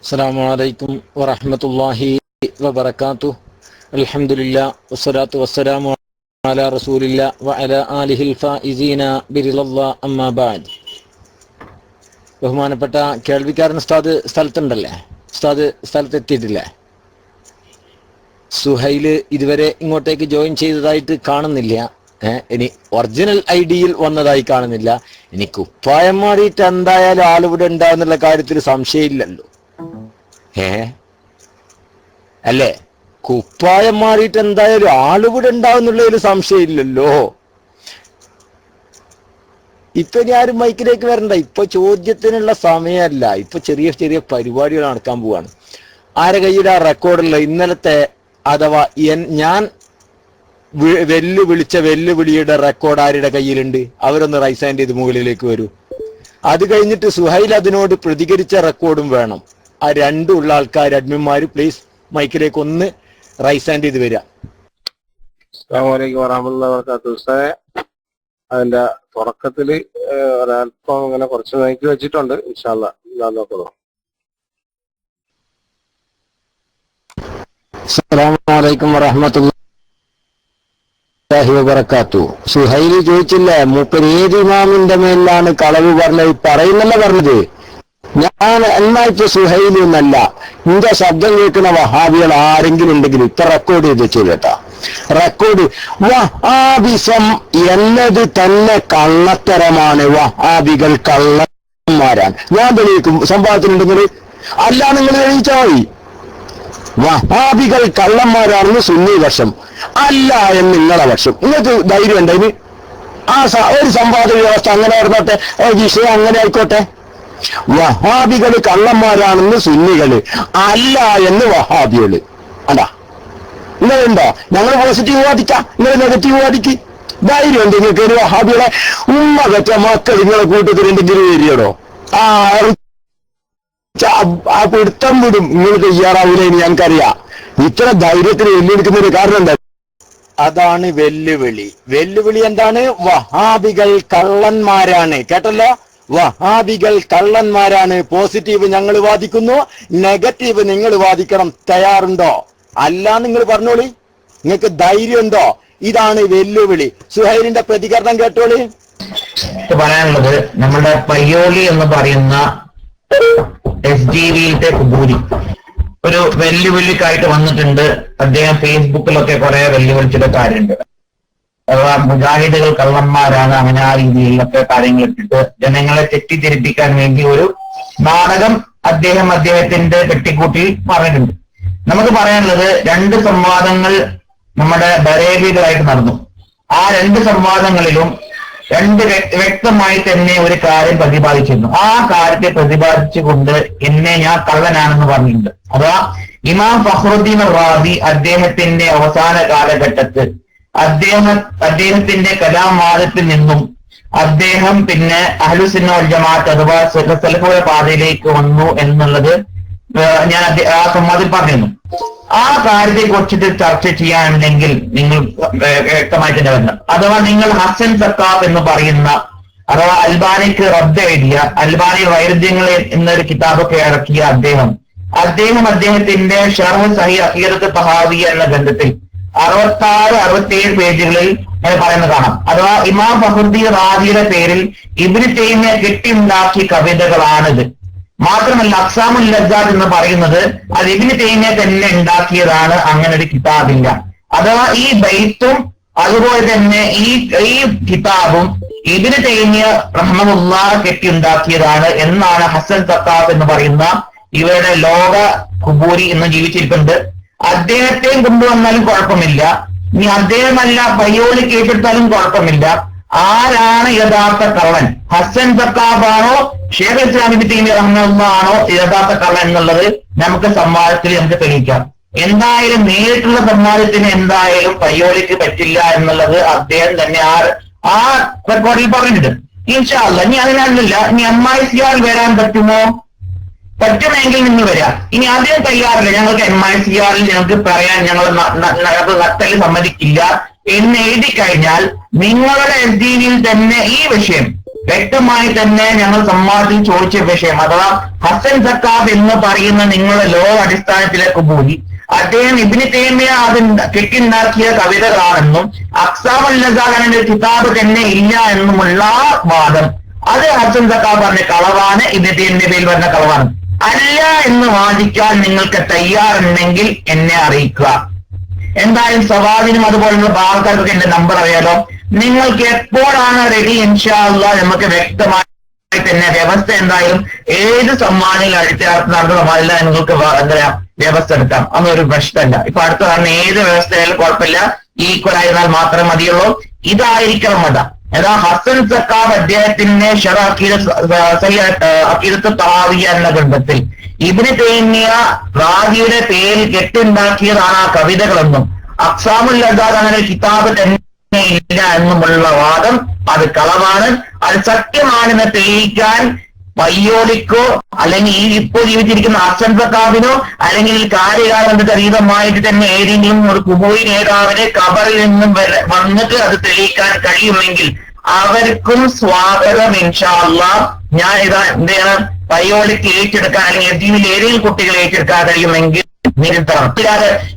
അസ്സലാമു അലൈക്കും വറഹ്മത്തുള്ളാഹി വബറകാതുഹു. അൽഹംദുലില്ലാ വസ്സലാത്തു വസ്സലാമു അലാ റസൂലില്ലാ വഅലാ ആലിഹിൽ ഫായിസീന ബിറിളല്ലാ അമ്മാ ബഅദ്. ബഹുമാനപ്പെട്ട കേൾവിക്കാരൻ ഉസ്താദ് സ്ഥലത്തുണ്ടല്ലേ? ഉസ്താദ് സ്ഥലത്തെത്തിയിട്ടില്ലേ? സുഹൈല് ഇതുവരെ ഇങ്ങോട്ടേക്ക് ജോയിൻ ചെയ്തതായിട്ട് കാണുന്നില്ല. ഇനി ഒറിജിനൽ ഐഡിയിൽ വന്നതായി കാണുന്നില്ല. ഇനി കുപ്പായം മാറിയിട്ട് എന്തായാലും ആളിവിടെ ഉണ്ടാവുന്നുള്ള കാര്യത്തിൽ സംശയമില്ലല്ലോ. അല്ലേ? കുപ്പായം മാറിയിട്ട് എന്തായാലും ആളിവിടെ ഉണ്ടാവുന്നുള്ളതിൽ സംശയമില്ലല്ലോ. ഇപ്പൊ ഇനി ആരും മൈക്കിലേക്ക് വരണ്ട. ഇപ്പൊ ചോദ്യത്തിനുള്ള സമയമല്ല. ഇപ്പൊ ചെറിയ ചെറിയ പരിപാടികൾ നടക്കാൻ പോവാണ്. ആരെ കയ്യിൽ ആ റെക്കോർഡുള്ള ഇന്നലത്തെ അഥവാ ഞാൻ വെല്ലുവിളിച്ച വെല്ലുവിളിയുടെ റെക്കോർഡ് ആരുടെ കയ്യിലുണ്ട്? അവരൊന്ന് റൈസ് ഹാൻഡ് ചെയ്ത് മുകളിലേക്ക് വരൂ. അത് കഴിഞ്ഞിട്ട് സുഹൈൽ അതിനോട് പ്രതികരിച്ച റെക്കോർഡും വേണം. ആ രണ്ടുള്ള ആൾക്കാർ അഡ്മിന്മാര് പ്ലീസ് മൈക്കിലേക്ക് ഒന്ന് റൈസ് ഹാൻഡ് ചെയ്ത് വരിക. അസ്സലാമു അലൈക്കും വറഹ്മത്തുള്ളാഹി വബറകാതുഹു. അതിന്റെ തുടക്കത്തില് ഒരല്പം ഇങ്ങനെ കുറച്ച് മൈക്ക് വെച്ചിട്ടുണ്ട്. ഇൻഷാ അല്ലാഹ് നോക്കണം. അസ്സലാമു അലൈക്കും വറഹ്മത്തുള്ളാഹി വബറകാതുഹു. സുഹൈൽ ചോദിച്ചില്ലേ മൂപ്പര് ഏത് ഇമാമിന്റെ മേലാണ് കളവ് പറഞ്ഞത്? പറയുന്നല്ല പറഞ്ഞത്. ഞാൻ എന്നായിട്ട് സുഹൈൽ എന്നല്ല. നിന്റെ ശബ്ദം കേൾക്കുന്ന വഹാബികൾ ആരെങ്കിലും ഉണ്ടെങ്കിൽ ഇപ്പൊ റെക്കോർഡ് ചെയ്ത് വെച്ചു കേട്ടാ. റെക്കോർഡ് വഹാബിസം എന്നത് തന്നെ കള്ളത്തരമാണ്. വഹാബികൾ കള്ളന്മാരാണ്. ഞാൻ തെളിയിക്കും സംഭവത്തിനുണ്ടെങ്കിൽ. അല്ല, നിങ്ങൾ തെളിയിച്ചാൽ മതി. വഹാബികൾ കള്ളന്മാരാണെന്ന് സുന്നി പക്ഷം, അല്ല എന്ന് നിങ്ങളെ പക്ഷം. നിങ്ങൾക്ക് ധൈര്യം ഉണ്ടതിന്? ഒരു സമ്പാദന വ്യവസ്ഥ അങ്ങനെ പറഞ്ഞോട്ടെ, വിഷയം അങ്ങനെ ആയിക്കോട്ടെ. വഹാബികൾ കള്ളന്മാരാണെന്ന് സുന്നികള്, അല്ല എന്ന് വഹാബികള്. അതാ നിങ്ങളുണ്ടോ? ഞങ്ങൾ പോസിറ്റീവ് വാദിക്കാം, നിങ്ങൾ നെഗറ്റീവ് വാദിക്ക്. ധൈര്യം ഉണ്ട് നിങ്ങൾക്ക്? ഒരു വഹാബികളെ ഉമ്മ വെച്ച മക്കൾ നിങ്ങളെ കൂട്ടത്തിലുണ്ടെങ്കിൽ വരികയോ? ആ പിടുത്തം വിടും. നിങ്ങൾ തയ്യാറാവില്ല എന്ന് ഞങ്ങൾക്കറിയാം. ഇത്ര ധൈര്യത്തിന് വെല്ലുവിളിക്കുന്നൊരു കാരണം എന്താ? അതാണ് വെല്ലുവിളി. വെല്ലുവിളി എന്താണ്? വഹാബികൾ കള്ളന്മാരാണ്. കേട്ടല്ലോ? വഹാബികൾ കള്ളന്മാരാണ്. പോസിറ്റീവ് ഞങ്ങൾ വാദിക്കുന്നു, നെഗറ്റീവ് നിങ്ങൾ വാദിക്കണം. തയ്യാറുണ്ടോ? അല്ല നിങ്ങൾ പറഞ്ഞോളി. നിങ്ങൾക്ക് ധൈര്യം ഉണ്ടോ? ഇതാണ് വെല്ലുവിളി. സുഹൈലിന്റെ പ്രതികരണം കേട്ടോളി. പറയാനുള്ളത്, നമ്മുടെ പയ്യോളി എന്ന് പറയുന്ന SGVയിലത്തെ കുബൂരി ഒരു വെല്ലുവിളിക്കായിട്ട് വന്നിട്ടുണ്ട്. അദ്ദേഹം ഫേസ്ബുക്കിലൊക്കെ കുറെ വെല്ലുവിളിച്ചിട്ട് കാര്യമുണ്ട്. അഥവാ മുജാഹിദുകൾ കള്ളന്മാരാണ്, അങ്ങനെ ആ രീതിയിലൊക്കെ കാര്യങ്ങൾ ഇട്ടിട്ട് ജനങ്ങളെ തെറ്റിദ്ധരിപ്പിക്കാൻ വേണ്ടി ഒരു നാടകം അദ്ദേഹത്തിന്റെ പെട്ടിക്കൂട്ടിൽ പറഞ്ഞിട്ടുണ്ട്. നമുക്ക് പറയാനുള്ളത്, 2 സംവാദങ്ങൾ നമ്മുടെ ബറേലികളായിട്ട് നടന്നു. ആ 2 സംവാദങ്ങളിലും വ്യക്തമായി തന്നെ ഒരു കാര്യം പ്രതിപാദിച്ചിരുന്നു. ആ കാര്യത്തെ പ്രതിപാദിച്ചുകൊണ്ട് ഞാൻ കള്ളനാണെന്ന് പറഞ്ഞിട്ടുണ്ട്. അഥവാ ഇമാം ഫഖ്റുദ്ദീൻ റാസി അദ്ദേഹത്തിന്റെ അവസാന കാലഘട്ടത്തിൽ അദ്ദേഹത്തിന്റെ കലാമാദത്തിൽ നിന്നും അദ്ദേഹം പിന്നെ അഹ്ലുസുന്ന വൽ ജമാഅത്ത് അഥവാ സലഫുകളുടെ പാതയിലേക്ക് വന്നു എന്നുള്ളത് ഞാൻ ആ സംവാദത്തിൽ പറഞ്ഞിരുന്നു. ആ കാര്യത്തെ കുറിച്ചിട്ട് ചർച്ച ചെയ്യാനുണ്ടെങ്കിൽ നിങ്ങൾ വ്യക്തമായിട്ട് തന്നെ വരണം. അഥവാ നിങ്ങൾ ഹസൻ സക്കാഫ് എന്ന് പറയുന്ന, അഥവാ അൽബാനിക്ക് റദ്ദ് എഴുതിയ, അൽബാനി വൈരുദ്ധ്യങ്ങൾ എന്നൊരു കിതാബൊക്കെ ഇറക്കിയ അദ്ദേഹത്തിന്റെ ഷർഹ് സഹീഹ് അഖീദത്ത് തഹാവിയ എന്ന ഗ്രന്ഥത്തിൽ 66-67 പേജുകളിൽ പറയുന്നത് കാണാം. അഥവാ ഇമാം ഫഖ്റുദ്ദീൻ റാസിയുടെ പേരിൽ ഇബ്നു തൈമിയ കെട്ടിയുണ്ടാക്കിയ കവിതകളാണിത്. മാത്രമല്ല അഖ്സാമുൽ ലസ്സാത്ത് എന്ന് പറയുന്നത് അത് ഇബ്നു തൈമിയ തന്നെ ഉണ്ടാക്കിയതാണ്. അങ്ങനെ ഒരു കിതാബില്ല. അഥവാ ഈ ബൈത്തും അതുപോലെ തന്നെ ഈ കിതാബും ഇബ്നു തൈമിയ റഹ്മഹുല്ലാഹ് കെട്ടിയുണ്ടാക്കിയതാണ് എന്നാണ് ഹസൻ സക്കാഫ് എന്ന് പറയുന്ന ഇവരുടെ ലോക കുബൂരി എന്ന് ജീവിച്ചിരിക്കുന്നത്. അദ്ദേഹത്തെയും കൊണ്ടുവന്നാലും കുഴപ്പമില്ല, ഇനി അദ്ദേഹമല്ല പയ്യോളി കേട്ടെടുത്താലും കുഴപ്പമില്ല. ആരാണ് യഥാർത്ഥ കള്ളൻ? ഹസൻ സക്കാഫാണോ ഷേഖ് ഇസ്ലാം ഇബ്നു തൈമിയ റഹ്മഹുല്ലാഹ് ആണോ യഥാർത്ഥ കള്ളൻ എന്നുള്ളത് നമുക്ക് സംവാദത്തിൽ നമുക്ക് തെളിയിക്കാം. എന്തായാലും നേരിട്ടുള്ള സംവാദത്തിന് എന്തായാലും പയ്യോളിക്ക് പറ്റില്ല എന്നുള്ളത് അദ്ദേഹം തന്നെ ആ റെക്കോർഡിൽ പറഞ്ഞിട്ടുണ്ട്. ഇൻഷാ അല്ലാഹ് ഇനി അതിനല്ല, ഇനി MICR വരാൻ പറ്റുമോ? പറ്റുമെങ്കിൽ നിങ്ങൾ വരാം. ഇനി അതിന് തയ്യാറില്ല, ഞങ്ങൾക്ക് MICR ഞങ്ങൾക്ക് പറയാൻ ഞങ്ങൾ നട്ടല് സമ്മതിക്കില്ല എന്ന് എഴുതി കഴിഞ്ഞാൽ നിങ്ങളുടെ SDVയിൽ തന്നെ ഈ വിഷയം വ്യക്തമായി തന്നെ ഞങ്ങൾ സംവാദത്തിൽ ചോദിച്ച വിഷയം, അഥവാ ഹസൻ സക്കാഫ് എന്ന് പറയുന്ന നിങ്ങളുടെ ലോ അടിസ്ഥാനത്തിലേക്ക് പോയി അദ്ദേഹം ഇബ്നു തൈമിയ അത് കെട്ടിണ്ടാക്കിയ കവിതകളാണെന്നും അഖ്സാമുൽ ലസാഖാന്റെ കിതാബ് തന്നെ ഇല്ല എന്നുമുള്ള വാദം, അത് ഹസൻ സക്കാഫ് പറഞ്ഞ കളവാണ്, ഇബ്നു തൈമിയുടെ പേരിൽ പറഞ്ഞ കളവാണ്. അല്ല എന്ന് വാദിക്കാൻ നിങ്ങൾക്ക് തയ്യാറുണ്ടെങ്കിൽ എന്നെ അറിയിക്കുക. എന്തായാലും സവാദിനും അതുപോലുള്ള ആൾക്കാർക്കൊക്കെ എന്റെ നമ്പർ അറിയാലോ. നിങ്ങൾക്ക് എപ്പോഴാണ് റെഡി, ഇൻഷാ അല്ലാഹ് നമുക്ക് വ്യക്തമായി തന്നെ വ്യവസ്ഥ എന്തായാലും ഏത് സമ്മാനങ്ങൾ നടത്തുന്നതല്ല നിങ്ങൾക്ക് എന്താ വ്യവസ്ഥ എടുക്കാം, അതൊരു പ്രശ്നമല്ല. ഇപ്പൊ അടുത്ത പറഞ്ഞ ഏത് വ്യവസ്ഥയായാലും കുഴപ്പമില്ല, ഈക്വൽ ആയിരുന്നാൽ മാത്രമേ മതിയുള്ളൂ. ഇതായിരിക്കണം മത. ഏതാ ഹസൻ സക്കാഫ് അദ്ദേഹത്തിന്റെ അഖീദത്ത് തഹാവിയ്യ എന്ന ഗ്രന്ഥത്തിൽ ഇബ്നു തൈമിയ റാദിയുടെ പേരിൽ കെട്ടുണ്ടാക്കിയതാണ് ആ കവിതകളെന്നും അഖ്സാമുൽ ലസാഖ് അങ്ങനെ കിതാബ് തന്നെ ഇല്ല എന്നുമുള്ള വാദം അത് കളവാണ്. അത് സത്യമാണെന്ന് തെളിയിക്കാൻ പയ്യോലിക്കോ അല്ലെങ്കിൽ ഈ ഇപ്പോൾ ജീവിച്ചിരിക്കുന്ന ഹസൻ സക്കാഫിനോ അല്ലെങ്കിൽ കാര്യകാലങ്ങൾക്ക് അതീതമായിട്ട് തന്നെ ഏതെങ്കിലും ഒരു കുബൂയി നേതാവിനെ ഖബറിൽ നിന്നും വന്നിട്ട് അത് തെളിയിക്കാൻ കഴിയുമെങ്കിൽ അവർക്കും സ്വാഗതം ഇൻഷാ അല്ലാഹ്. ഞാൻ ഇതാ എന്താണ് പയ്യോലിക്ക് ഏറ്റെടുക്കാൻ അല്ലെങ്കിൽ എതിയിൽ ഏതെങ്കിലും കുട്ടികൾ ഏറ്റെടുക്കാൻ കഴിയുമെങ്കിൽ നിരുത്തണം.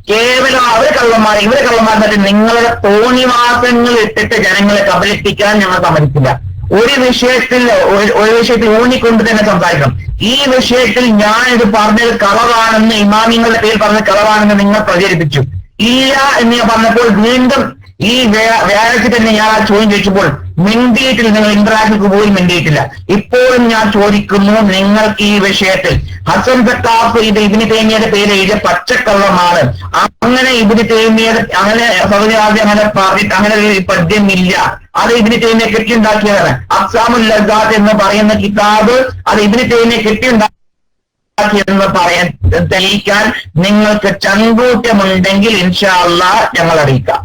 കേവലം അവര് കള്ളന്മാർ ഇവരെ കള്ളന്മാർ നിങ്ങളുടെ തോന്നിവാസങ്ങൾ ഇട്ടിട്ട് ജനങ്ങളെ കബളിപ്പിക്കാൻ ഞങ്ങൾ സമ്മതിക്കില്ല. ഒരു വിഷയത്തിൽ ഊന്നിക്കൊണ്ട് തന്നെ സംസാരിക്കണം. ഈ വിഷയത്തിൽ ഞാൻ ഇത് പറഞ്ഞത് കളവാണെന്ന് ഇമാമിങ്ങളുടെ പേര് പറഞ്ഞ കളവാണെന്ന് നിങ്ങൾ പ്രചരിപ്പിച്ചു. ഇല്ല എന്ന് ഞാൻ പറഞ്ഞപ്പോൾ വീണ്ടും ഈ വ്യാഴാഴ്ച തന്നെ ഞാൻ ആ ചോദ്യം ചോദിച്ചപ്പോൾ മിണ്ടിയിട്ടില്ല, നിങ്ങൾ ഇന്ററാക്ടർക്ക് പോയി മിണ്ടിയിട്ടില്ല. ഇപ്പോഴും ഞാൻ ചോദിക്കുന്നു, നിങ്ങൾക്ക് ഈ വിഷയത്തിൽ ഹസൻ സക്കാഫ് ഇത് ഇബ്നു തൈമിയയുടെ പേര് എഴുതിയ പച്ചക്കള്ളമാണ്, അങ്ങനെ ഇബ്നു തൈമിയയുടെ അങ്ങനെ അങ്ങനെ പറഞ്ഞിട്ട് അങ്ങനെ ഒരു പദ്യമില്ല, അത് ഇബ്നു തൈമിയ കെട്ടിയുണ്ടാക്കിയതാണ്. അഖ്സാമുൽ ലസാഖ് എന്ന് പറയുന്ന കിതാബ് അത് ഇബ്നു തൈമിയ കെട്ടിയുണ്ടാക്കിയെന്ന് പറയാൻ തെളിയിക്കാൻ നിങ്ങൾക്ക് ചങ്കൂറ്റമുണ്ടെങ്കിൽ ഇൻഷാ അല്ലാഹ് ഞങ്ങൾ അറിയിക്കാം.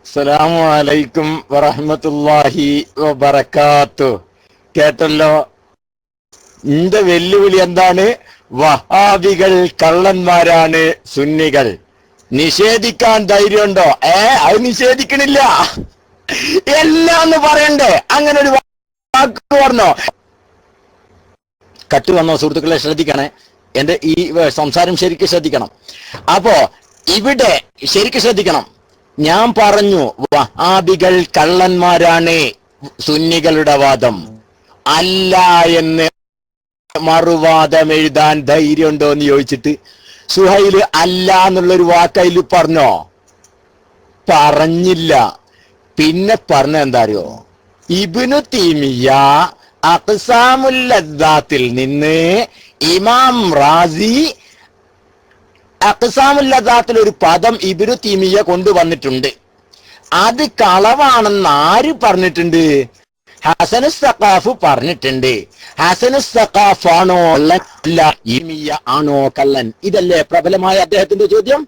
അസ്സലാമു അലൈക്കും വറഹ്മത്തുള്ളാഹി വബറകാതുഹു. കേട്ടല്ലോ, ഇന്റെ വെല്ലുവിളി എന്താണ്? വഹാബികൾ കള്ളന്മാരാണ്, സുന്നികൾ. നിഷേധിക്കാൻ ധൈര്യമുണ്ടോ? അത് നിഷേധിക്കണില്ല, എല്ലാന്ന് പറയണ്ടേ? അങ്ങനെ ഒരു വാക്ക് പറഞ്ഞോ? കട്ട് വന്നോ? സുഹൃത്തുക്കളെ ശ്രദ്ധിക്കണേ, എന്റെ ഈ സംസാരം ശരിക്കും ശ്രദ്ധിക്കണം. അപ്പോ ഇവിടെ ശരിക്കും ശ്രദ്ധിക്കണം. ഞാൻ പറഞ്ഞു വഹാബികൾ കള്ളന്മാരാണ്, സുന്നികളുടെ വാദം അല്ല എന്ന് മറുവാദം എഴുതാൻ ധൈര്യമുണ്ടോ എന്ന് ചോദിച്ചിട്ട് സുഹൈല് അല്ല എന്നുള്ളൊരു വാക്കതിൽ പറഞ്ഞോ? പറഞ്ഞില്ല. പിന്നെ പറഞ്ഞ എന്താ അറിയോ? ഇബ്നു തൈമിയ അഖ്സാമുൽ ലദ്ദാത്തിൽ നിന്ന് ഇമാം റാസി അഖ്സാമുൽ ലദ്ദാത്തിൽ ഒരു പദം ഇബ്നു തൈമിയ കൊണ്ടുവന്നിട്ടുണ്ട്. അത് കളവാണെന്ന് ആര് പറഞ്ഞിട്ടുണ്ട്? ഹസനു സഖാഫ് പറഞ്ഞിട്ടുണ്ട്. ഹസനു സഖാഫ് ആണോ കള്ളൻ, അല്ല തൈമിയ ആണോ കള്ളൻ? ഇതല്ലേ പ്രബലമായ അദ്ദേഹത്തിന്റെ ചോദ്യം.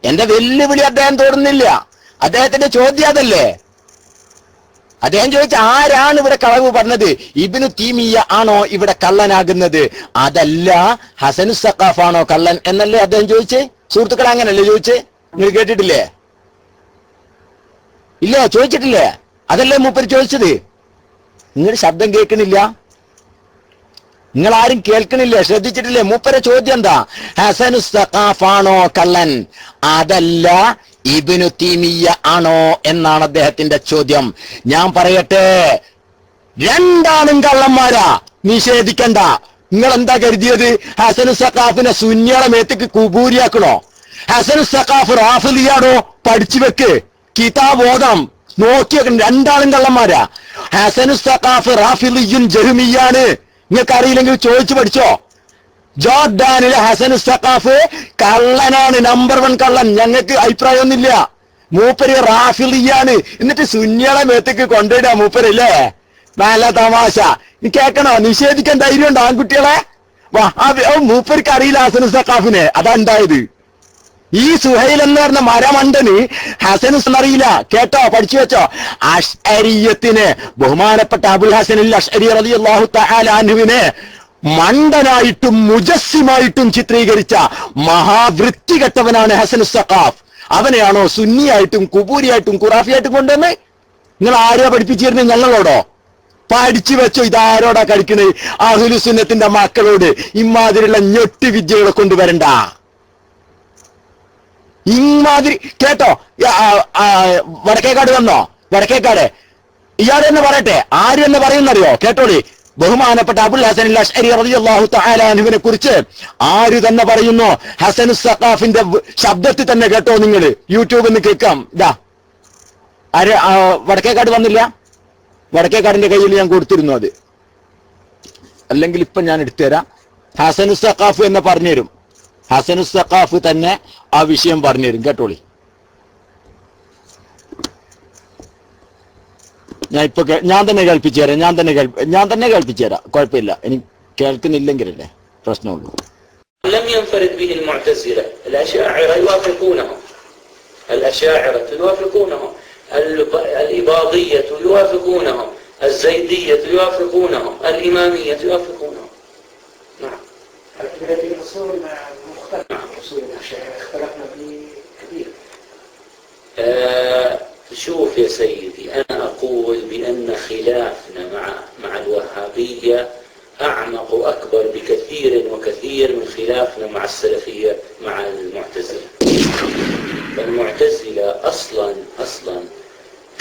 എന്റെ വെല്ലുവിളി അദ്ദേഹം തോന്നുന്നില്ല, അദ്ദേഹത്തിന്റെ ചോദ്യം അതല്ലേ. അദ്ദേഹം ചോദിച്ച ആരാണ് ഇവിടെ കളവ് പറഞ്ഞത്? ഇബ്നു തൈമിയ ആണോ ഇവിടെ കള്ളനാകുന്നത്? അതല്ല ഹസനു സഖാഫ് ആണോ കള്ളൻ എന്നല്ലേ അദ്ദേഹം ചോദിച്ചേ? സുഹൃത്തുക്കൾ അങ്ങനല്ലേ ചോദിച്ചേ? നിങ്ങൾ കേട്ടിട്ടില്ലേ? ഇല്ലേ? ചോദിച്ചിട്ടില്ലേ? അതല്ലേ മൂപ്പര് ചോദിച്ചത്. നിങ്ങൾ ശബ്ദം കേൾക്കണില്ല, നിങ്ങൾ ആരും കേൾക്കണില്ല, ശ്രദ്ധിച്ചിട്ടില്ലേ? മൂപ്പരെ ചോദ്യം എന്താ? ഹസനു സഖാഫ് ആണോ കള്ളൻ, അതല്ല ഇബ്നു തൈമിയ ആണോ എന്നാണ് അദ്ദേഹത്തിന്റെ ചോദ്യം. ഞാൻ പറയട്ടെ, രണ്ടാളും കള്ളന്മാരാ, നിഷേധിക്കണ്ട. നിങ്ങൾ എന്താ കരുതിയത്? ഹസനു സഖാഫിനെ സുന്നിയുടെ മേത്തേക്ക് കുബൂരിയാക്കണോ? ഹസനു സഖാഫ് റാഫിലിയാണോ? പഠിച്ചു വെക്ക്, കിതാബ് ഓതാം, നോക്കി വെക്കണം. രണ്ടാളും കള്ളന്മാരാ. ഹസനു സഖാഫ് റാഫിലിയും ജഹ്മിയാണ്. നിങ്ങൾക്ക് അറിയില്ലെങ്കിൽ ചോദിച്ചു പഠിച്ചോ. ജോർഡാനിലെ ഹസനു സഖാഫ് കള്ളനാണ്, നമ്പർ 1 കള്ളൻ. ഞങ്ങൾക്ക് അഭിപ്രായമൊന്നുമില്ല. മൂപ്പര് റാഫിലിയാണ്. എന്നിട്ട് സുന്നിയുടെ മേത്തേക്ക് കൊണ്ടുപോയിടാ മൂപ്പരല്ലേ? നല്ല തമാശ. കേൾക്കണോ? നിഷേധിക്കാൻ ധൈര്യമുണ്ടോ ആൺകുട്ടികളെ? മൂപ്പർക്ക് അറിയില്ല ഹസനു സഖാഫിനെ, അതാ ഉണ്ടായത്. ഈ സുഹൈൽ എന്ന് പറഞ്ഞ മരമണ്ടന് ഹസനു അറിയില്ല. കേട്ടോ, പഠിച്ചു വെച്ചോ. അശ്അരിയത്തിന് ബഹുമാനപ്പെട്ട അബുൽ ഹസൻ അശ്അരി റളിയല്ലാഹു തആല അൻഹുവിനെ മണ്ടനായിട്ടും മുജസ്സിമായിട്ടും ചിത്രീകരിച്ച മഹാവൃത്തികെട്ടവനാണ് ഹസനു സഖാഫ്. അവനെയാണോ സുന്നിയായിട്ടും കുബൂരിയായിട്ടും ഖുറാഫിയായിട്ടും കൊണ്ടുവന്ന്? നിങ്ങൾ ആരെയാ പഠിപ്പിച്ചിരുന്നത്? ഞങ്ങളോടോ? പഠിച്ചു വെച്ചോ. ഇതാരോടാ കളിക്കണേ? അഹ്ലുസുന്നത്തിന്റെ മക്കളോട് ഇമാതിരിയുള്ള ഞൊട്ടി വിദ്യകളെ കൊണ്ടുവരണ്ട. ഇമാതിരി കേട്ടോ. വടക്കേക്കാട് വന്നോ? വടക്കേക്കാട് ഇയാൾ തന്നെ പറയട്ടെ. ആര് തന്നെ പറയുന്നറിയോ? കേട്ടോളി. ബഹുമാനപ്പെട്ട അബുൽ ഹസൻ അശ്അരി റളിയല്ലാഹു തആല അൻഹുവിനെ കുറിച്ച് ആര് തന്നെ പറയുന്നു? ഹസൻ സഖാഫിന്റെ ശബ്ദത്തിൽ തന്നെ കേട്ടോ. നിങ്ങൾ യൂട്യൂബിൽ നിന്ന് കേൾക്കാം. ഇതാ ആര് വടക്കേക്കാട് വന്നില്ല? വടക്കേക്കാടിന്റെ കയ്യിൽ ഞാൻ കൊടുത്തിരുന്നു. അത് അല്ലെങ്കിൽ ഇപ്പൊ ഞാൻ എടുത്തുതരാം. ഹസൻ സഖാഫ് എന്ന് പറഞ്ഞുതരും. ഹസൻ സഖാഫ് തന്നെ ആ വിഷയം പറഞ്ഞുതരും. കേട്ടോളി. ഞാൻ തന്നെ കേൾപ്പിച്ചു തരാം. ഞാൻ തന്നെ കേൾപ്പിച്ചു തരാം. കുഴപ്പമില്ല. എനിക്ക് കേൾക്കുന്നില്ലെങ്കിലല്ലേ പ്രശ്നമുള്ളൂ. لم ينفرد به المعتزلة، الأشاعرة يوافقونهم، الأشاعرة يوافقونهم، الإباضية يوافقونهم، الزيدية يوافقونهم، الإمامية يوافقونهم. نعم. التي الأصول مختلفة. أصول الأشاعرة اختلفنا فيه كثير. شوف يا سيدي، أنا أقول بأن خلافنا مع الوهابية أعمق وأكبر بكثير وكثير من خلافنا مع السلفية مع المعتزلة. فالمعتزلة أصلا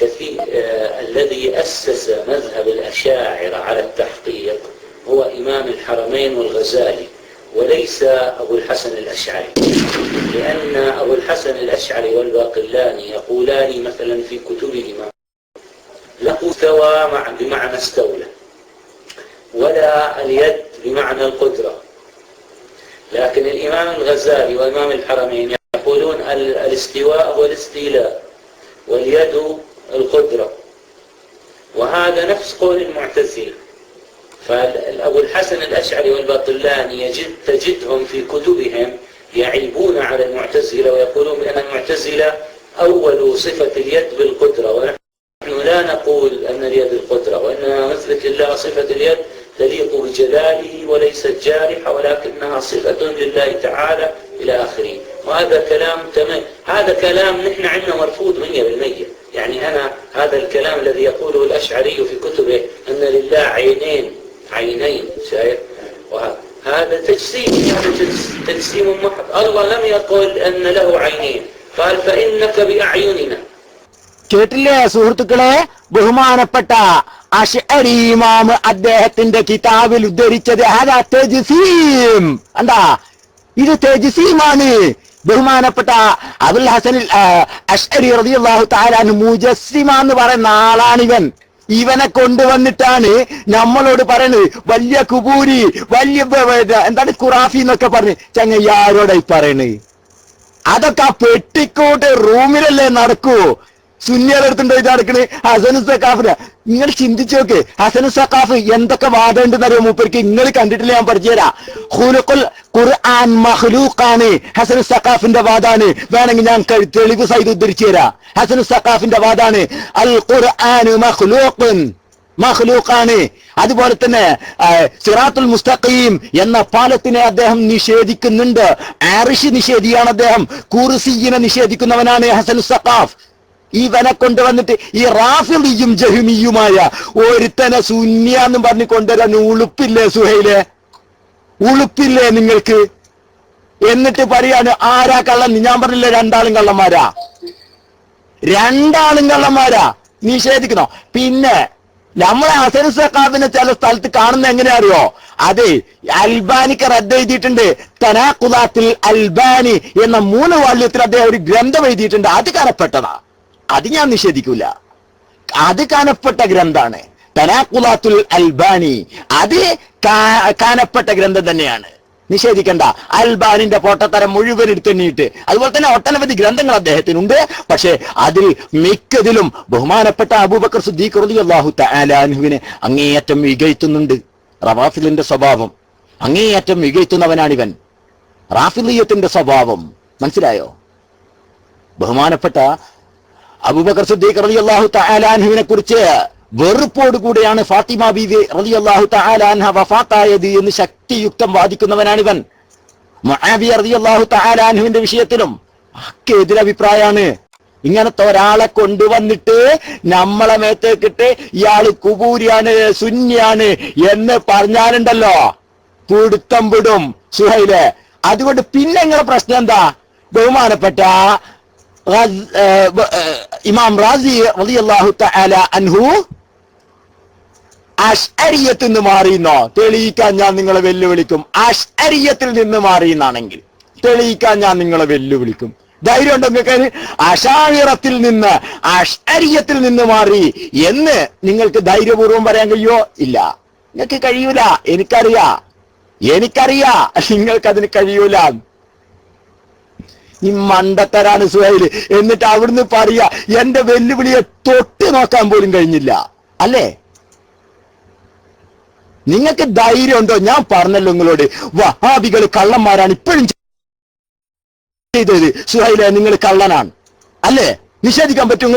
كثير الذي أسس مذهب الأشاعرة على التحقيق هو إمام الحرمين والغزالي، وليس أبو الحسن الأشعري. لأن أبو الحسن الأشعري والباقلاني يقولان مثلا في كتبهما له استوى بمعنى استولى، ولا اليد بمعنى القدرة. لكن الإمام الغزالي وإمام الحرمين يقولون الاستواء هو الاستيلاء واليد القدرة، وهذا نفس قول المعتزلة. فأبو الحسن الأشعري والباقلاني تجدهم في كتبهم يعيبون على المعتزلة ويقولون بأن المعتزلة أولوا صفة اليد بالقدرة، ونحن لا نقول أن اليد القدرة، وإنما نثبت لله صفة اليد تليق بجلاله وليست جارحة ولكنها صفة لله تعالى إلى آخره. وهذا كلام تمام، هذا كلام نحن عندنا مرفوض 100%. يعني أنا هذا الكلام الذي يقوله الأشعري في كتبه أن لله عينين شايف، هذا تجسيم، هذا تجسيم محض. الله لم يقل أن له عينين، قال فإنك بأعيننا. കേട്ടില്ലേ സുഹൃത്തുക്കളെ? ബഹുമാനപ്പെട്ട അശ്അരി ഇമാം അദ്ദേഹത്തിന്റെ കിതാബിൽ ഉദ്ധരിച്ചത് അതാ തജ്സീം. എന്താ ഇത്? തജ്സീമാണ്. ബഹുമാനപ്പെട്ട അബുൽ ഹസൻ അശ്അരി റളിയല്ലാഹു തആല അൻഹു മുജസ്സിമ എന്ന് പറയുന്ന ആളാണിവൻ. ഇവനെ കൊണ്ടുവന്നിട്ടാണ് നമ്മളോട് പറയുന്നത് വലിയ കുബൂരി, വലിയ എന്താണ് ഖുറാഫി എന്നൊക്കെ പറഞ്ഞ്. ചങ്ങ ആരോടായി പറയണേ? അതൊക്കെ ആ പെട്ടിക്കോട്ട് റൂമിലല്ലേ നടക്കൂ. സുന്നികളെടുത്തുണ്ടോ ഇത് നടക്കണേ? ഹസൻ സഖാഫിന് നിങ്ങൾ ചിന്തിച്ചു നോക്ക്. ഹസൻ സഖാഫ് എന്തൊക്കെ വാദമുണ്ടെന്നറിയോ മൂപ്പർക്ക്? നിങ്ങൾ കണ്ടിട്ടില്ല, ഞാൻ പരിചയരാ. ഖുലുഖുൽ ഖുർആൻ മഖ്ലൂഖാണ് ഹസൻ സഖാഫിന്റെ വാദാണ്. വേണമെങ്കിൽ ഞാൻ തെളിവ് സഹിതം ഉദ്ധരിച്ചു തരാം. ഹസൻ സഖാഫിന്റെ വാദാണ് അൽ ഖുർആൻ മഖ്ലൂഖാണ്. അതുപോലെ തന്നെ സിറാത്തുൽ മുസ്തഖീം എന്ന പാലത്തിനെ അദ്ദേഹം നിഷേധിക്കുന്നുണ്ട്. അർശ് നിഷേധിയാണ് അദ്ദേഹം. കുർസിയിനെ നിഷേധിക്കുന്നവനാണ് ഹസൻ സഖാഫ്. ഇവനെ കൊണ്ടുവന്നിട്ട് ഈ റാഫിളിയും ജഹ്മിയുമായ ഒരുത്തനെ സുന്നിയാന്നും പറഞ്ഞു കൊണ്ടുവരാൻ ഉളുപ്പില്ലേ സുഹൈലെ? ഉളുപ്പില്ലേ നിങ്ങൾക്ക്? എന്നിട്ട് പറയാണ് ആരാ കള്ളൻ? ഞാൻ പറഞ്ഞില്ലേ രണ്ടാളും കള്ളന്മാരാ. നിഷേധിക്കണോ? പിന്നെ നമ്മളെ ഹസൻ സഖാഫിനെ ചില സ്ഥലത്ത് കാണുന്ന എങ്ങനെ അറിയോ? അതെ, അൽബാനിക്ക് റദ്ദ് എഴുതിയിട്ടുണ്ട്. തനാഖുദാത്തിൽ അൽബാനി എന്ന 3 വാല്യത്തിൽ അദ്ദേഹം ഒരു ഗ്രന്ഥം എഴുതിയിട്ടുണ്ട്. അത് കനപ്പെട്ടതാ. അത് ഞാൻ നിഷേധിക്കൂല. അത് കനപ്പെട്ട ഗ്രന്ഥാണ് തനാഖുദാത്തുൽ അൽബാനി. അത് കനപ്പെട്ട ഗ്രന്ഥം തന്നെയാണ്, നിഷേധിക്കണ്ട. അൽബാനിന്റെ പൊട്ടത്തരം മുഴുവൻ എടുത്തെണ്ണിയിട്ട് അതുപോലെ തന്നെ ഒട്ടനവധി ഗ്രന്ഥങ്ങൾ അദ്ദേഹത്തിനുണ്ട്. പക്ഷെ അതിൽ മിക്കതിലും ബഹുമാനപ്പെട്ട അബൂബക്കർ സിദ്ദീഖ് റളിയല്ലാഹു തആല അൻഹുവിനെ അങ്ങേയറ്റം മികഴ്ത്തുന്നുണ്ട്. റവാഫിലിന്റെ സ്വഭാവം അങ്ങേയറ്റം മികഴ്ത്തുന്നവനാണിവൻ. റാഫിലിയത്തിന്റെ സ്വഭാവം മനസ്സിലായോ? ബഹുമാനപ്പെട്ട അബൂബക്കർ സിദ്ദീഖ് റളിയല്ലാഹു തആല അൻഹുവിനെ കുറിച്ച് വെറുപ്പോടുകൂടെയാണ് ഫാത്തിമ ബീവി റളിയല്ലാഹു തആല അൻഹ വഫാത്തായത് എന്ന് ശക്തിയുക്തം വാദിക്കുന്നവനാണിവൻ. മുആവിയ റളിയല്ലാഹു തആല അൻഹുവിന്റെ വിഷയത്തിലും ഒക്കെ എതിരഭിപ്രായമാണ്. ഇങ്ങനത്തെ ഒരാളെ കൊണ്ടുവന്നിട്ട് നമ്മളെ മേത്തേക്കിട്ട് ഇയാള് കുബൂരിയാണ് സുന്നിയാണ് എന്ന് പറഞ്ഞാലുണ്ടല്ലോ പിടുത്തം വിടും സുഹൈലെ. അതുകൊണ്ട് പിന്നെ നിങ്ങളെ പ്രശ്നം എന്താ? ബഹുമാനപ്പെട്ട ഇമാം റാസി റളിയല്ലാഹു തആല അൻഹു അശ്അരിയത്തിൽ നിന്ന് മാറിയെന്നോ തെളിയിക്കാൻ ഞാൻ നിങ്ങളെ വെല്ലുവിളിക്കും. അശ്അരിയത്തിൽ നിന്ന് മാറിയെന്നാണെങ്കിൽ തെളിയിക്കാൻ ഞാൻ നിങ്ങളെ വെല്ലുവിളിക്കും. ധൈര്യം ഉണ്ടോ നിങ്ങൾക്ക്? അശാഇറത്തിൽ നിന്ന് അശ്അരിയത്തിൽ നിന്ന് മാറി എന്ന് നിങ്ങൾക്ക് ധൈര്യപൂർവ്വം പറയാൻ കഴിയോ? ഇല്ല, നിങ്ങൾക്ക് കഴിയൂല. എനിക്കറിയാ നിങ്ങൾക്കതിന് കഴിയൂല. ഈ മണ്ടത്തരാണ് സുഹൈല്. എന്നിട്ട് അവിടുന്ന് പറയാ എന്റെ വെല്ലുവിളിയെ തൊട്ട് നോക്കാൻ പോലും കഴിഞ്ഞില്ല അല്ലേ? നിങ്ങൾക്ക് ധൈര്യം ഉണ്ടോ? ഞാൻ പറഞ്ഞല്ലോ നിങ്ങളോട്, വഹാബികൾ കള്ളന്മാരാണ് ഇപ്പോഴും ചെയ്തത്. സുഹൈലെ, നിങ്ങൾ കള്ളനാണ് അല്ലേ? നിഷേധിക്കാൻ പറ്റും?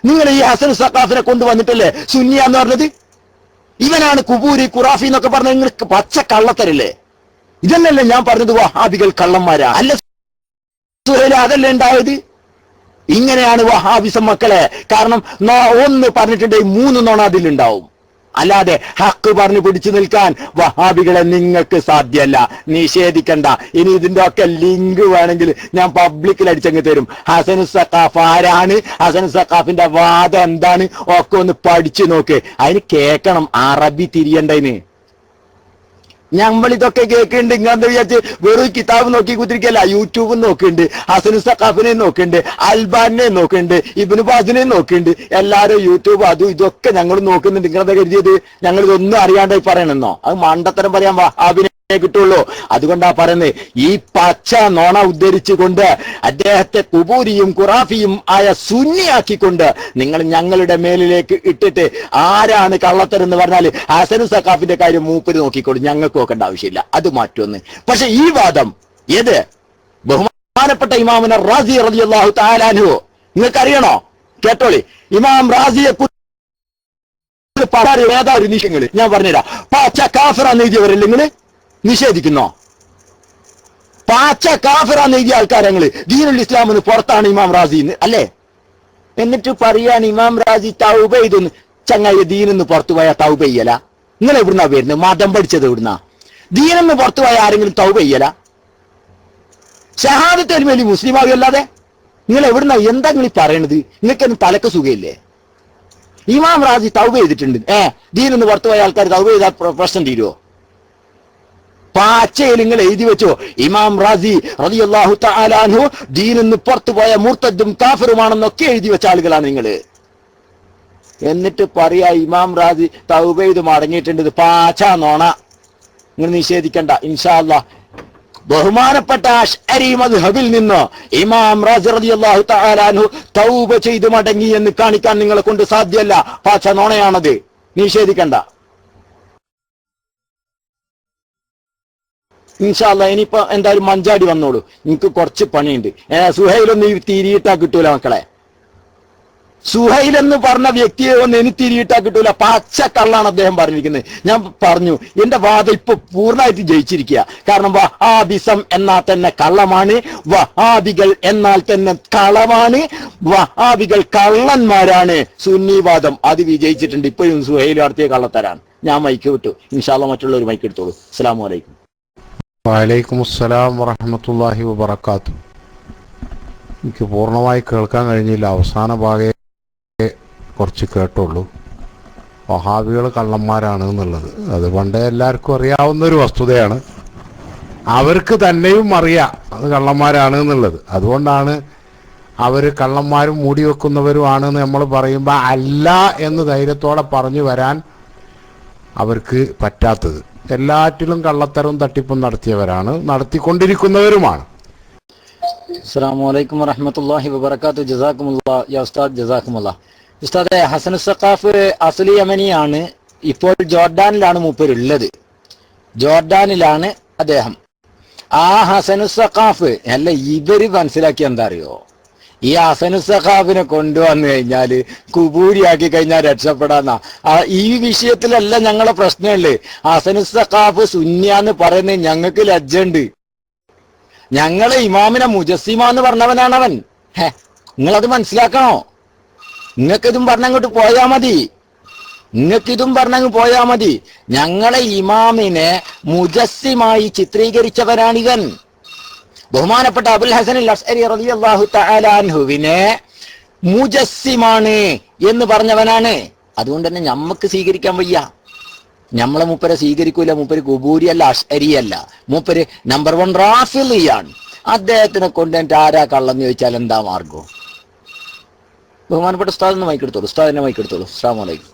നിങ്ങൾ ഈ ഹസൻ സഖാഫിനെ കൊണ്ടുവന്നിട്ടല്ലേ സുന്നിയ എന്ന് പറഞ്ഞത്? ഇവനാണ് കുബൂരി ഖുറാഫി എന്നൊക്കെ പറഞ്ഞ നിങ്ങൾക്ക് പച്ച കള്ളത്തരല്ലേ? ഇതന്നല്ലേ ഞാൻ പറഞ്ഞത് വഹാബികൾ കള്ളന്മാരാ അല്ല സുഹൈലെ? അതല്ലേ ഉണ്ടായത്? ഇങ്ങനെയാണ് വഹാബിസം മക്കളെ. കാരണം ഒന്ന് പറഞ്ഞിട്ടുണ്ടെങ്കിൽ 3 നോണ അതിലുണ്ടാവും. അല്ലാതെ ഹക്ക് പറഞ്ഞു പിടിച്ചു നിൽക്കാൻ വഹാബികളെ നിങ്ങൾക്ക് സാധ്യമല്ല. നിഷേധിക്കണ്ട. ഇനി ഇതിന്റെ ഒക്കെ ലിങ്ക് വേണമെങ്കിൽ ഞാൻ പബ്ലിക്കിൽ അടിച്ചങ്ങ് തരും. ഹസൻ സഖാഫ് ആരാണ്, ഹസൻ സഖാഫിന്റെ വാദം എന്താണ് ഒക്കെ ഒന്ന് പഠിച്ചു നോക്ക്. അതിന് കേൾക്കണം, അറബി തിരിയണ്ടതിന്. നമ്മളിതൊക്കെ കേൾക്കുന്നുണ്ട്. ഇങ്ങനെന്താ വിചാരിച്ച് വെറും കിതാബ് നോക്കി കുത്തിരിക്കല്ല. യൂട്യൂബ് നോക്കുന്നുണ്ട്, ഹസൻ സഖാഫിനെ നോക്കുന്നുണ്ട്, അൽബാനെ നോക്കുന്നുണ്ട്, ഇബ്നു ബാസിനെ നോക്കുന്നുണ്ട്. എല്ലാരും യൂട്യൂബ് അതും ഇതൊക്കെ ഞങ്ങൾ നോക്കുന്നുണ്ട്. നിങ്ങളെന്താ കരുതിയത് ഞങ്ങൾ ഇതൊന്നും അറിയാണ്ടായി പറയണമെന്നോ? അത് മണ്ടത്തരം പറയാൻ വഹാബിനെ കിട്ടുള്ളൂ. അതുകൊണ്ടാ പറയുന്നത്, ഈ പച്ച നോണ ഉദ്ധരിച്ചുകൊണ്ട് അദ്ദേഹത്തെ കുബൂരിയും ഖുറാഫിയും ആയ സുന്നിയാക്കിക്കൊണ്ട് നിങ്ങൾ ഞങ്ങളുടെ മേലിലേക്ക് ഇട്ടിട്ട് ആരാണ് കള്ളത്തരം എന്ന് പറഞ്ഞാല് ഹസൻ സഖാഫിന്റെ കാര്യം മൂപ്പര് നോക്കിക്കോളൂ, ഞങ്ങൾക്ക് നോക്കേണ്ട ആവശ്യമില്ല. അത് മാറ്റൊന്ന്. പക്ഷെ ഈ വാദം ഏത് ബഹുമാനപ്പെട്ട ഇമാമിനെ റാസി റളിയല്ലാഹു തആല അൻഹു നിങ്ങൾക്കറിയണോ? കേട്ടോളി. ഇമാം റാസിയെ നിഷേധങ്ങൾ ഞാൻ പറഞ്ഞുതരാം. പച്ച കാഫിറാന്ന് എഴുതിയവരല്ലേ നിങ്ങൾ നിഷേധിക്കുന്നോ? പാച്ച കാഫിറാന്ന് എഴുതിയ ആൾക്കാരങ്ങള് ദീനുൽ ഇസ്ലാമിന് പുറത്താണ് ഇമാം റാസി അല്ലേ? എന്നിട്ട് പറയാൻ ഇമാം റാസി തൗബ ചെയ്തൊന്ന്. ചങ്ങായി, ദീനിന്ന് പുറത്തു പോയാൽ തൗബ ചെയ്യല? നിങ്ങൾ എവിടുന്നാ വരുന്നത്? മതം പഠിച്ചത് എവിടുന്നാ? ദീനിന്ന് പുറത്തു പോയ ആരെങ്കിലും തൗബ ചെയ്യല? ഷഹാദത്ത് കലിമയിൽ മുസ്ലിം ആവുകയല്ലാതെ നിങ്ങൾ എവിടുന്നാ? എന്താ നിങ്ങൾ പറയണത്? നിങ്ങൾക്കൊന്നും തലക്ക് സുഖയില്ലേ? ഇമാം റാസി തൗബ ചെയ്തിട്ടുണ്ട്. ദീനിന്ന് പുറത്തു പോയ ആൾക്കാർ തൗബ ചെയ്താൽ പ്രശ്നം തീരുവോ? പാച്ചയിൽ നിങ്ങൾ എഴുതി വെച്ചോ, ഇമാം റാസി റളിയല്ലാഹു തആല അൻഹു ദീനിന്ന് പുറത്തു പോയ മുർത്തദ്ദും കാഫിറുമാണെന്നൊക്കെ എഴുതി വെച്ച ആളുകളാണ് നിങ്ങൾ. എന്നിട്ട് പറയാ ഇമാം റാസി തൗബ ചെയ്ത് മടങ്ങിയിട്ടുണ്ട്. പാച്ച നോണ. നിങ്ങൾ നിഷേധിക്കണ്ട. ഇൻഷാ അല്ലാഹ് ബഹുമാനപ്പെട്ട അശ്അരി മദ്ഹബിൽ നിന്ന് ഇമാം റാസി റളിയല്ലാഹു തആല അൻഹു തൗബ ചെയ്ത് മടങ്ങി എന്ന് കാണിക്കാൻ നിങ്ങളെ കൊണ്ട് സാധ്യമല്ല. പാച്ച നോണയാണത്. നിഷേധിക്കണ്ട. ഇൻഷാ അല്ലാഹ് ഇനിയിപ്പോ എന്തായാലും മഞ്ചാടി വന്നോളൂ. എനിക്ക് കുറച്ച് പണിയുണ്ട്. സുഹൈലൊന്നും ഈ തിരിയിട്ടാ കിട്ടൂല മക്കളെ. സുഹൈൽ എന്ന് പറഞ്ഞ വ്യക്തിയെ ഒന്ന് ഇനി തിരിയിട്ടാ കിട്ടൂല. പച്ച കള്ളാണ് അദ്ദേഹം പറഞ്ഞിരിക്കുന്നത്. ഞാൻ പറഞ്ഞു എന്റെ വാദം ഇപ്പൊ പൂർണ്ണമായിട്ട് ജയിച്ചിരിക്കുക. കാരണം വഹാബിസം എന്നാൽ തന്നെ കള്ളമാണ്, വഹാബികൾ എന്നാൽ തന്നെ കളവാണ്, വഹാബികൾ കള്ളന്മാരാണ്. സുന്നിവാദം അത് വിജയിച്ചിട്ടുണ്ട്. ഇപ്പോഴും സുഹൈൽ നടത്തിയ കള്ളത്തരാണ്. ഞാൻ മൈക്ക് വിട്ടു. ഇൻഷാ അല്ലാഹ് മറ്റുള്ളവർ മൈക്ക് എടുത്തോളൂ. അസ്സലാമു അലൈക്കും. വഅലൈക്കും അസ്സലാം വറഹ്മത്തുള്ളാഹി വബറകാതുഹു. എനിക്ക് പൂർണ്ണമായി കേൾക്കാൻ കഴിഞ്ഞില്ല. അവസാന ഭാഗേ കുറച്ച് കേട്ടുള്ളൂ. വഹാബികൾ കള്ളന്മാരാണ് എന്നുള്ളത് അത് പണ്ടേ എല്ലാവർക്കും അറിയാവുന്നൊരു വസ്തുതയാണ്. അവർക്ക് തന്നെയും അറിയാം അത് കള്ളന്മാരാണ് എന്നുള്ളത്. അതുകൊണ്ടാണ് അവർ കള്ളന്മാരും മൂടി വെക്കുന്നവരുമാണെന്ന് നമ്മൾ പറയുമ്പോൾ അല്ല എന്ന് ധൈര്യത്തോടെ പറഞ്ഞു വരാൻ അവർക്ക് പറ്റാത്തത്. എല്ലാറ്റിലും കള്ളത്തരവും തട്ടിപ്പും നടത്തിയവരാണ്, നടത്തിക്കൊണ്ടിരിക്കുന്നവരുമാണ്. അസ്സലാമു അലൈക്കും വറഹ്മത്തുള്ളാഹി വബറകാതുഹു. ജസാക്കുമുല്ലാഹ് യാ ഉസ്താദ്, ജസാക്കുമുല്ലാഹ്. ഉസ്താദെ, ഹസൻ സഖാഫ് അസ്ലി യമനിയാണ്. ഇപ്പോൾ ജോർഡാനിലാണ് മൂപ്പരുള്ളത്. ജോർഡാനിലാണ് അദ്ദേഹം. ആ ഹസൻ സഖാഫ് അല്ല ഇവര് മനസ്സിലാക്കിയ എന്താ അറിയോ? ഈ ഹസൻ സഖാഫിനെ കൊണ്ടുവന്നു കഴിഞ്ഞാല് കുബൂരിയാക്കി കഴിഞ്ഞാൽ രക്ഷപ്പെടാന്നാ. ഈ വിഷയത്തിലല്ല ഞങ്ങളെ പ്രശ്നമുള്ളു. ഹസൻ സഖാഫ് സുന്നിയാന്ന് പറയുന്നത് ഞങ്ങൾക്ക് ലജ്ജയുണ്ട്. ഞങ്ങളെ ഇമാമിനെ മുജസ്സിമ എന്ന് പറഞ്ഞവനാണ് അവൻ. നിങ്ങളത് മനസ്സിലാക്കണോ? നിങ്ങൾക്കിതും പറഞ്ഞങ്ങോട്ട് പോയാ മതി. നിങ്ങൾക്കിതും പറഞ്ഞങ്ങ് പോയാ മതി. ഞങ്ങളെ ഇമാമിനെ മുജസ്സിമായി ചിത്രീകരിച്ചവരാണിവൻ. ബഹുമാനപ്പെട്ട അബുൽ ഹസൻ അൽ അശ്അരി റളിയല്ലാഹു തആല അൻഹുവിനെ മുജസ്സിമാണ് എന്ന് പറഞ്ഞവനാണ്. അതുകൊണ്ട് തന്നെ ഞമ്മക്ക് സ്വീകരിക്കാൻ വയ്യ. നമ്മളെ മൂപ്പരെ സ്വീകരിക്കൂല. മൂപ്പര് കുബൂരിയല്ല, അശ്അരിയല്ല. മൂപ്പര് നമ്പർ 1 റാഫിളിയാണ്. അദ്ദേഹത്തിനെ കൊണ്ട് എന്നിട്ട് ആരാ കള്ളെന്ന് ചോദിച്ചാൽ എന്താ മാർഗം? ബഹുമാനപ്പെട്ട ഉസ്താദിനെ മൈക്കെടുത്തോളൂ. ഉസ്താദിനെ മൈക്കെടുത്തോളൂ. അസ്സലാമു അലൈക്കും.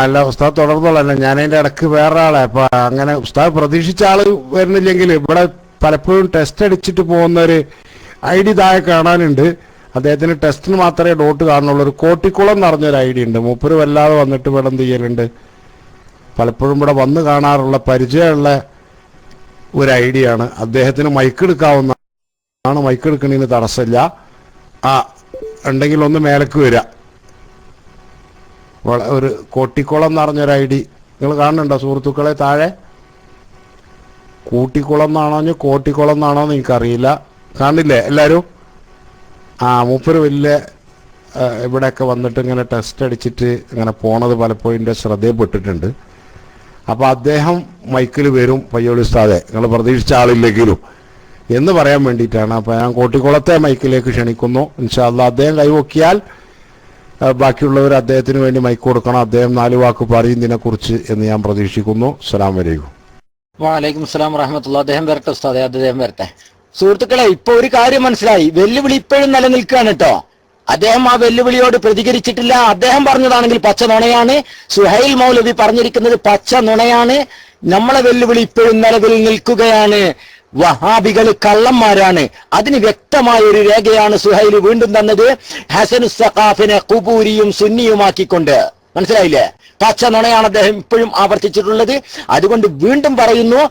അല്ല ഉസ്താദ് തുടർന്നോളല്ല, ഞാൻ അതിന്റെ ഇടക്ക് വേറെ ആളെ അപ്പൊ അങ്ങനെ ഉസ്താദ് പ്രതീക്ഷിച്ച ആള് വരുന്നില്ലെങ്കിൽ ഇവിടെ പലപ്പോഴും ടെസ്റ്റ് അടിച്ചിട്ട് പോകുന്ന ഒരു ID താഴെ കാണാനുണ്ട്. അദ്ദേഹത്തിന് ടെസ്റ്റിന് മാത്രമേ ഡോട്ട് കാണുന്നുള്ളൂ. ഒരു കോട്ടിക്കുളം എന്ന് പറഞ്ഞൊരു ID ഉണ്ട്. മൂപ്പര് വല്ലാതെ വന്നിട്ട് ഇവിടെ എന്ത് ചെയ്യലുണ്ട്, പലപ്പോഴും ഇവിടെ വന്ന് കാണാറുള്ള പരിചയമുള്ള ഒരു ID ആണ്. അദ്ദേഹത്തിന് മൈക്ക് എടുക്കാവുന്നതാണ്. മൈക്ക് എടുക്കണതിന് തടസ്സമില്ല. ഉണ്ടെങ്കിൽ ഒന്ന് മേലേക്ക് വരിക. ഒരു കോട്ടിക്കുളം എന്ന് പറഞ്ഞൊരു ID നിങ്ങൾ കാണുന്നുണ്ടോ സുഹൃത്തുക്കളെ? താഴെ കൂട്ടിക്കുളം എന്നാണോ കോട്ടിക്കുളം എന്നാണോ എന്ന് എനിക്കറിയില്ല. കാണില്ലേ എല്ലാവരും? മൂപ്പര് വലിയ ഇവിടെയൊക്കെ വന്നിട്ട് ഇങ്ങനെ ടെസ്റ്റ് അടിച്ചിട്ട് ഇങ്ങനെ പോണത് പലപ്പോഴും എൻ്റെ ശ്രദ്ധയിൽപ്പെട്ടിട്ടുണ്ട്. അപ്പോൾ അദ്ദേഹം മൈക്കിൽ വരും. പയ്യോളി ഉസ്താദെ, നിങ്ങൾ പ്രതീക്ഷിച്ച ആളില്ലെങ്കിലും എന്ന് പറയാൻ വേണ്ടിയിട്ടാണ്. അപ്പോൾ ഞാൻ കോട്ടിക്കുളത്തെ മൈക്കിലേക്ക് ക്ഷണിക്കുന്നു. ഇൻഷാ അല്ലാഹ് അദ്ദേഹം കൈവക്കിയാൽ ബാക്കിയുള്ളവർ അദ്ദേഹത്തിന് വേണ്ടി മൈക്ക് കൊടുക്കണം. അദ്ദേഹം 4 വാക്ക് പറയുന്നതിനെ കുറിച്ച് എന്ന് ഞാൻ പ്രതീക്ഷിക്കുന്നു. അസ്സലാമു അലൈക്കും. വഅലൈക്കും അസ്സലാം വറഹ്മത്തുള്ളാഹി. അദ്ദേഹം വരട്ടെ ഉസ്താദെ, അദ്ദേഹം വരട്ടെ. സുഹൃത്തുക്കളെ, ഇപ്പൊ ഒരു കാര്യം മനസ്സിലായി. വെല്ലുവിളി ഇപ്പോഴും നിലനിൽക്കുകയാണ് കേട്ടോ. അദ്ദേഹം ആ വെല്ലുവിളിയോട് പ്രതികരിച്ചിട്ടില്ല. അദ്ദേഹം പറഞ്ഞതാണെങ്കിൽ പച്ച നുണയാണ്. സുഹൈൽ മൗലവി പറഞ്ഞിരിക്കുന്നത് പച്ച നുണയാണ്. നമ്മളെ വെല്ലുവിളി ഇപ്പോഴും നിലവിൽ നിൽക്കുകയാണ്. വഹാബികൾ കള്ളന്മാരാണ്. അതിന് വ്യക്തമായ ഒരു രേഖയാണ് സുഹൈൽ വീണ്ടും തന്നത്. ഹസൻ സഖാഫിനെ ഖുബൂരിയും സുന്നിയുമാക്കിക്കൊണ്ട്. മനസ്സിലായില്ലേ? പച്ച നുണയാണ് അദ്ദേഹം ഇപ്പോഴും ആവർത്തിച്ചിട്ടുള്ളത്. അതുകൊണ്ട് വീണ്ടും പറയുന്നു,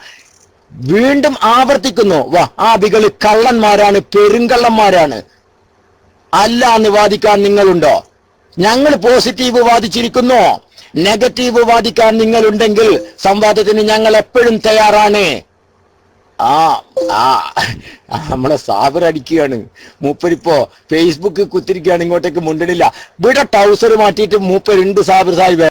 വീണ്ടും ആവർത്തിക്കുന്നു, വഹാബികൾ കള്ളന്മാരാണ്, പെരുങ്കള്ളന്മാരാണ്. അല്ല എന്ന് വാദിക്കാൻ നിങ്ങളുണ്ടോ? ഞങ്ങൾ പോസിറ്റീവ് വാദിച്ചിരിക്കുന്നു. നെഗറ്റീവ് വാദിക്കാൻ നിങ്ങളുണ്ടെങ്കിൽ സംവാദത്തിന് ഞങ്ങൾ എപ്പോഴും തയ്യാറാണ്. നമ്മളെ സാബർ അടിക്കുകയാണ്. മൂപ്പരിപ്പോ ഫേസ്ബുക്ക് കുത്തിരിക്കുകയാണ്. ഇങ്ങോട്ടേക്ക് മുണ്ടണില്ല. ഇവിടെ ടൗസർ മാറ്റിയിട്ട് മൂപ്പരുണ്ട്. സാബർ സാഹിബേ,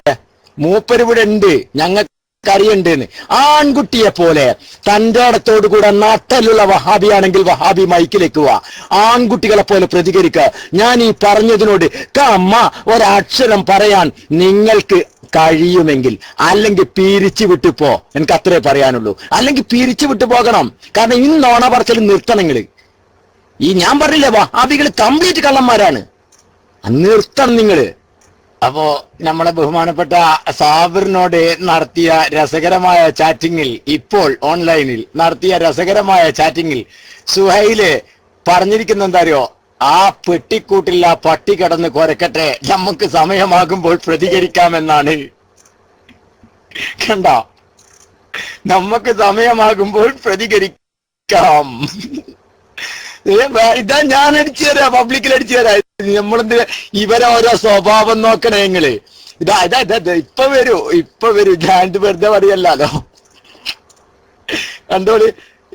മൂപ്പര് ഇവിടെ ഉണ്ട്. ഞങ്ങൾക്കറിയണ്ടെന്ന്. ആൺകുട്ടിയെ പോലെ തന്റെ ഇടത്തോടു കൂടെ നട്ടലുള്ള വഹാബിയാണെങ്കിൽ വഹാബി മൈക്കിലേക്ക് വാ. ആൺകുട്ടികളെ പോലെ പ്രതികരിക്കുക. ഞാൻ ഈ പറഞ്ഞതിനോട് കമ്മ ഒരക്ഷരം പറയാൻ നിങ്ങൾക്ക് കഴിയുമെങ്കിൽ, അല്ലെങ്കിൽ പിരിച്ചു വിട്ടുപോ. എനിക്ക് അത്രേ പറയാനുള്ളൂ. അല്ലെങ്കിൽ പിരിച്ചു വിട്ടു പോകണം. കാരണം ഈ നോണ പറച്ചിൽ നിർത്തണം. നിങ്ങൾ ഈ ഞാൻ പറഞ്ഞില്ലേ, വഹാബികൾ കംപ്ലീറ്റ് കള്ളന്മാരാണ്. നിർത്തണം നിങ്ങള്. അപ്പോ നമ്മളെ ബഹുമാനപ്പെട്ട സാബിറിനോട് നടത്തിയ രസകരമായ ചാറ്റിങ്ങിൽ, ഇപ്പോൾ ഓൺലൈനിൽ നടത്തിയ രസകരമായ ചാറ്റിങ്ങിൽ സുഹൈല് പറഞ്ഞിരിക്കുന്ന എന്താ അറിയോ? ആ പെട്ടിക്കൂട്ടിൽ ആ പട്ടി കിടന്ന് കുരക്കട്ടെ, നമുക്ക് സമയമാകുമ്പോൾ പ്രതികരിക്കാമെന്നാണ്. കണ്ടോ? നമുക്ക് സമയമാകുമ്പോൾ പ്രതികരിക്കാം. ഇതാ ഞാൻ അടിച്ചു തരാം, പബ്ലിക്കിൽ അടിച്ചു തരാം. നമ്മളെന്ത് ഇവരെ ഓരോ സ്വഭാവം നോക്കണേ നിങ്ങള്. ഇതാ ഇപ്പൊ വരൂ. ഞാൻ വെറുതെ പറയല്ലോ. കണ്ടോളി,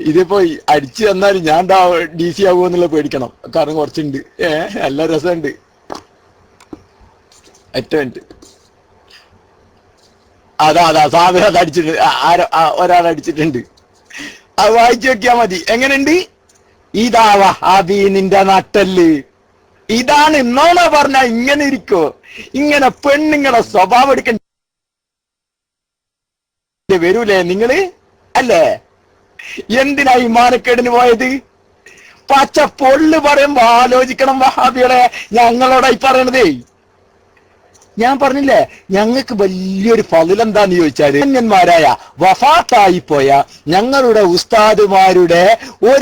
ഇതിപ്പോ അടിച്ചു തന്നാലും ഞാൻ DC ആകുമെന്നുള്ള പേടിക്കണം. കാരണം കുറച്ചുണ്ട്. നല്ല രസമുണ്ട്. ഒറ്റ അതാ സാബിർ അത് അടിച്ചിട്ടുണ്ട്. ഒരാൾ അടിച്ചിട്ടുണ്ട്. അത് വായിച്ചു വെക്കാ മതി. എങ്ങനെയുണ്ട്? ഇതാ വഹാബി നിന്റെ നട്ടല്. ഇതാണ് ഇന്നോണ പറഞ്ഞ ഇങ്ങനെ ഇരിക്കോ? ഇങ്ങനെ പെണ്ണുങ്ങളെ സ്വഭാവം എടുക്കണ്ട വരൂലേ നിങ്ങള്? അല്ലേ? എന്തിനാ ഈ മാനക്കേടിന് പോയത്? പച്ച പൊള്ളു പറയുമ്പോ ആലോചിക്കണം വഹാബികളെ. ഞങ്ങളോടായി പറയണതേ, ഞാൻ പറഞ്ഞില്ലേ, ഞങ്ങൾക്ക് വലിയൊരു ഫളിലെന്താന്ന് ചോദിച്ചാല്, ന്മാരായ വഫാത്തായി പോയ ഞങ്ങളുടെ ഉസ്താദുമാരുടെ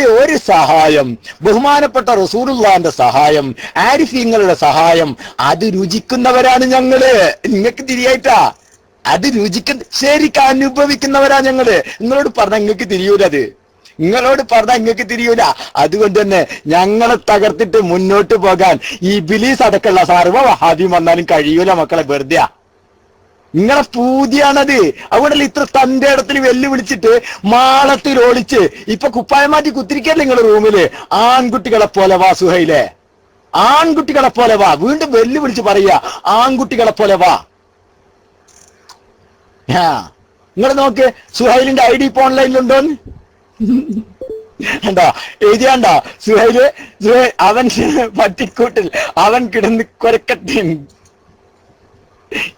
ഒരു സഹായം, ബഹുമാനപ്പെട്ട റസൂലുള്ളാഹിന്റെ സഹായം, ആരിഫീങ്ങളുടെ സഹായം, അത് രുചിക്കുന്നവരാണ് ഞങ്ങള്. നിങ്ങൾക്ക് തിരിയായിട്ടാ? അത് ശരിക്കും അനുഭവിക്കുന്നവരാ ഞങ്ങള്. നിങ്ങളോട് പറഞ്ഞാൽ നിങ്ങൾക്ക് തിരിയൂലത്. അതുകൊണ്ട് തന്നെ ഞങ്ങളെ തകർത്തിട്ട് മുന്നോട്ട് പോകാൻ ഈ ഇബ്ലീസ് അടക്കമുള്ള സർവ്വ വഹാബിയും വന്നാലും കഴിയൂല മക്കളെ. വെറുതെ നിങ്ങളെ പൂതിയാണത്. അതുകൊണ്ടല്ലേ ഇത്ര തന്റെ ഇടത്തിൽ വെല്ലുവിളിച്ചിട്ട് മാളത്തിൽ ഓടിച്ച് ഇപ്പൊ കുപ്പായം മാറ്റി കുത്തിരിക്കല്ലേ നിങ്ങളെ റൂമില്? ആൺകുട്ടികളെ പോലെ വാസുഹയിലെ ആൺകുട്ടികളെ പോലെ വാ. വീണ്ടും വെല്ലുവിളിച്ച് പറയുക, ആൺകുട്ടികളെ പോലെ വാ. നിങ്ങൾ നോക്ക്, സുഹൈലിന്റെ ID ഇപ്പൊ ഓൺലൈനിലുണ്ടോന്ന് കണ്ടോ, എഴുതിയാണ്ടോ? സുഹൈല് അവൻ പട്ടിക്കൂട്ടിൽ അവൻ കിടന്ന് കൊരക്കട്ടെ.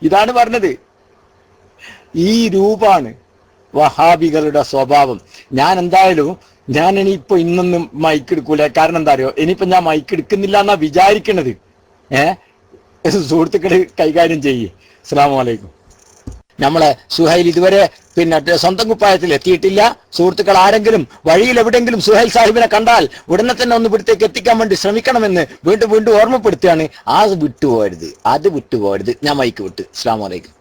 ഇതാണ് പറഞ്ഞത്. ഈ രൂപാണ് വഹാബികളുടെ സ്വഭാവം. ഞാൻ എന്തായാലും ഇനിയിപ്പോ ഇന്നൊന്നും മൈക്ക് എടുക്കൂല. കാരണം എന്താ അറിയോ, ഇനിയിപ്പോ ഞാൻ മൈക്ക് എടുക്കുന്നില്ല എന്നാ വിചാരിക്കണത്. സുഹൃത്തുക്കള് കൈകാര്യം ചെയ്യേ. അസ്സലാമു അലൈക്കും. നമ്മളെ സുഹൈൽ ഇതുവരെ സ്വന്തം കുപ്പായത്തിൽ എത്തിയിട്ടില്ല. സുഹൃത്തുക്കൾ ആരെങ്കിലും വഴിയിൽ എവിടെയെങ്കിലും സുഹൈൽ സാഹിബിനെ കണ്ടാൽ ഉടനെ തന്നെ ഒന്ന് ഇവിടത്തേക്ക് എത്തിക്കാൻ വേണ്ടി ശ്രമിക്കണമെന്ന് വീണ്ടും ഓർമ്മപ്പെടുത്തുകയാണ്. അത് വിട്ടുപോകരുത്. ഞാൻ മൈക്ക് വിട്ട്. അസ്സലാമു അലൈക്കും.